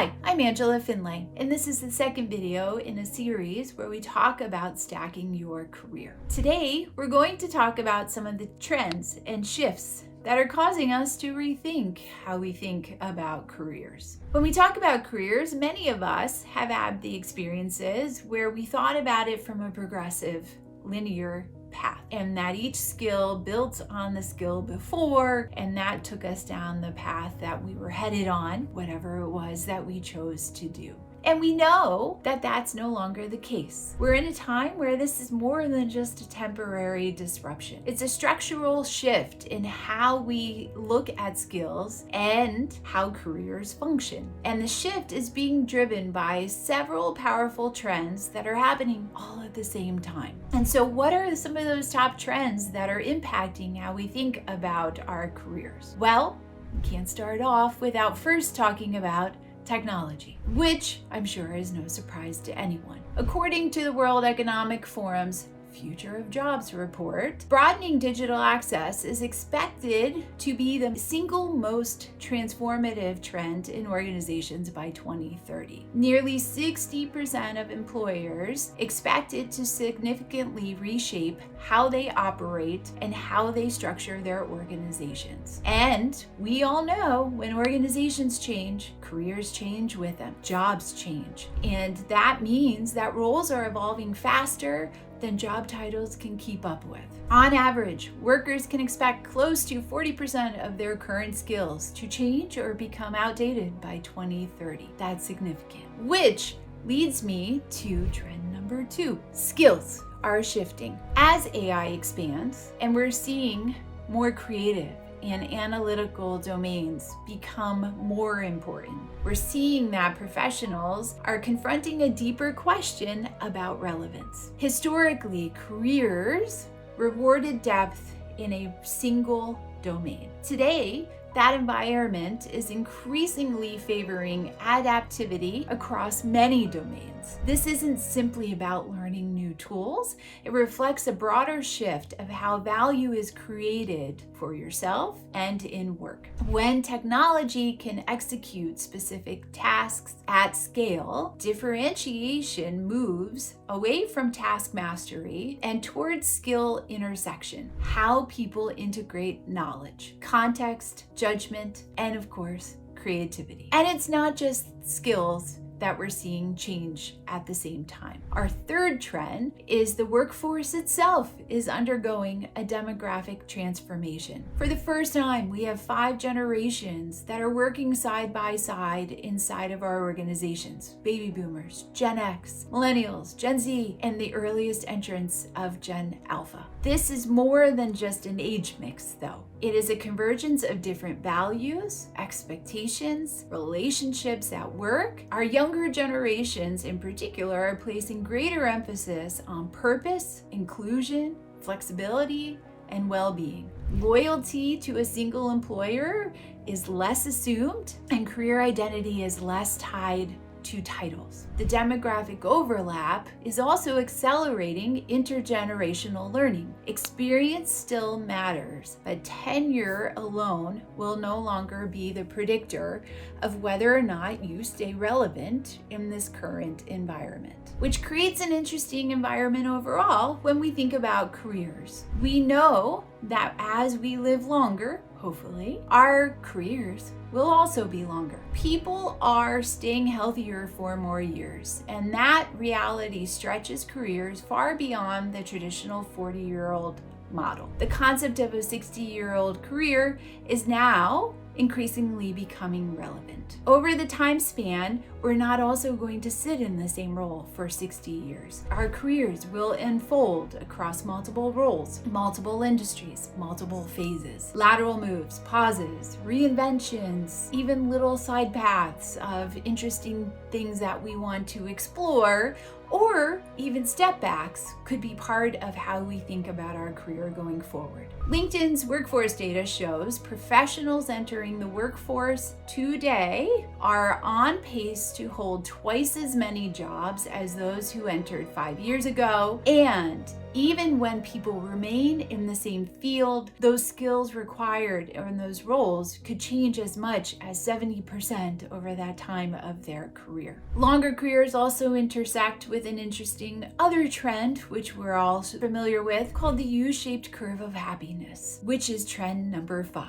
Hi, I'm Angela Finlay, and this is the second video in a series where we talk about stacking your career. Today, we're going to talk about some of the trends and shifts that are causing us to rethink how we think about careers. When we talk about careers, many of us have had the experiences where we thought about it from a progressive, linear path, and that each skill built on the skill before, and that took us down the path that we were headed on, whatever it was that we chose to do. And we know that that's no longer the case. We're in a time where this is more than just a temporary disruption. It's a structural shift in how we look at skills and how careers function. And the shift is being driven by several powerful trends that are happening all at the same time. And so what are some of those top trends that are impacting how we think about our careers? Well, we can't start off without first talking about technology, which I'm sure is no surprise to anyone. According to the World Economic Forum's Future of Jobs report, broadening digital access is expected to be the single most transformative trend in organizations by 2030. Nearly 60% of employers expect it to significantly reshape how they operate and how they structure their organizations. And we all know when organizations change, careers change with them, jobs change. And that means that roles are evolving faster than job titles can keep up with. On average, workers can expect close to 40% of their current skills to change or become outdated by 2030. That's significant. Which leads me to trend number 2. Skills are shifting. As AI expands and we're seeing more creative and analytical domains become more important, we're seeing that professionals are confronting a deeper question about relevance. Historically, careers rewarded depth in a single domain. Today, that environment is increasingly favoring adaptivity across many domains. This isn't simply about learning new tools. It reflects a broader shift of how value is created for yourself and in work. When technology can execute specific tasks at scale, differentiation moves away from task mastery and towards skill intersection, how people integrate knowledge, context, judgment, and of course, creativity. And it's not just skills that we're seeing change at the same time. Our third trend is the workforce itself is undergoing a demographic transformation. For the first time, we have 5 generations that are working side by side inside of our organizations. Baby boomers, Gen X, millennials, Gen Z, and the earliest entrants of Gen Alpha. This is more than just an age mix, though. It is a convergence of different values, expectations, relationships at work. Our younger generations in particular are placing greater emphasis on purpose, inclusion, flexibility, and well-being. Loyalty to a single employer is less assumed, and career identity is less tied to titles. The demographic overlap is also accelerating intergenerational learning. Experience still matters, but tenure alone will no longer be the predictor of whether or not you stay relevant in this current environment, which creates an interesting environment overall when we think about careers. We know that as we live longer, hopefully, our careers will also be longer. People are staying healthier for more years, and that reality stretches careers far beyond the traditional 40-year-old model. The concept of a 60-year-old career is now increasingly becoming relevant. Over the time span, we're not also going to sit in the same role for 60 years. Our careers will unfold across multiple roles, multiple industries, multiple phases, lateral moves, pauses, reinventions, even little side paths of interesting things that we want to explore, or even step backs could be part of how we think about our career going forward. LinkedIn's workforce data shows professionals entering the workforce today are on pace to hold twice as many jobs as those who entered 5 years ago, and Even when people remain in the same field, those skills required in those roles could change as much as 70% over that time of their career. Longer careers also intersect with an interesting other trend, which we're all familiar with, called the U-shaped curve of happiness, which is trend number 5.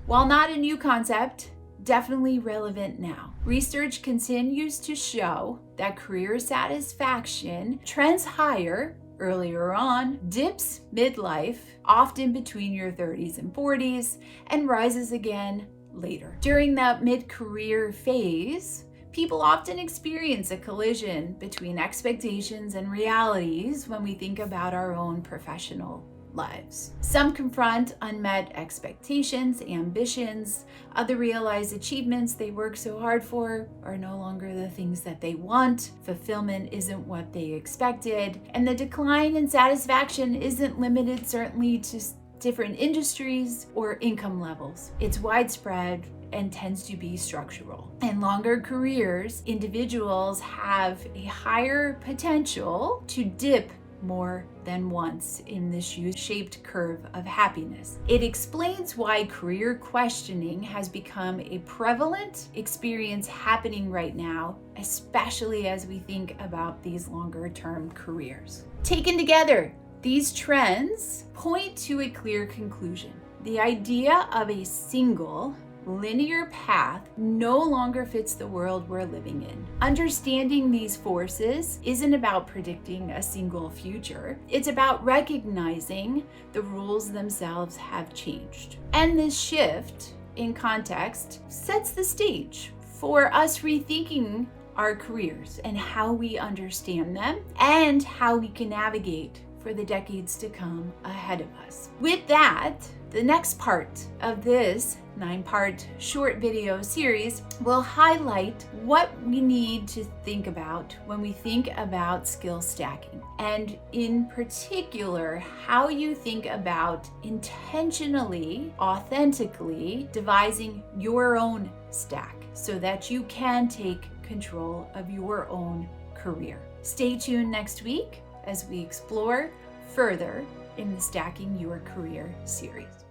While not a new concept, definitely relevant now. Research continues to show that career satisfaction trends higher earlier on, dips midlife, often between your 30s and 40s, and rises again later. During that mid-career phase, people often experience a collision between expectations and realities when we think about our own professional lives. Some confront unmet expectations, ambitions. Others realize achievements they work so hard for are no longer the things that they want. Fulfillment isn't what they expected. And the decline in satisfaction isn't limited certainly to different industries or income levels. It's widespread and tends to be structural. In longer careers, individuals have a higher potential to dip more than once in this U-shaped curve of happiness. It explains why career questioning has become a prevalent experience happening right now, especially as we think about these longer term careers. Taken together, these trends point to a clear conclusion. The idea of a single linear path no longer fits the world we're living in. Understanding these forces isn't about predicting a single future. It's about recognizing the rules themselves have changed. And this shift in context sets the stage for us rethinking our careers and how we understand them and how we can navigate for the decades to come ahead of us. With that, the next part of this 9-part short video series will highlight what we need to think about when we think about skill stacking, and in particular, how you think about intentionally, authentically devising your own stack so that you can take control of your own career. Stay tuned next week as we explore further in the Stacking Your Career series.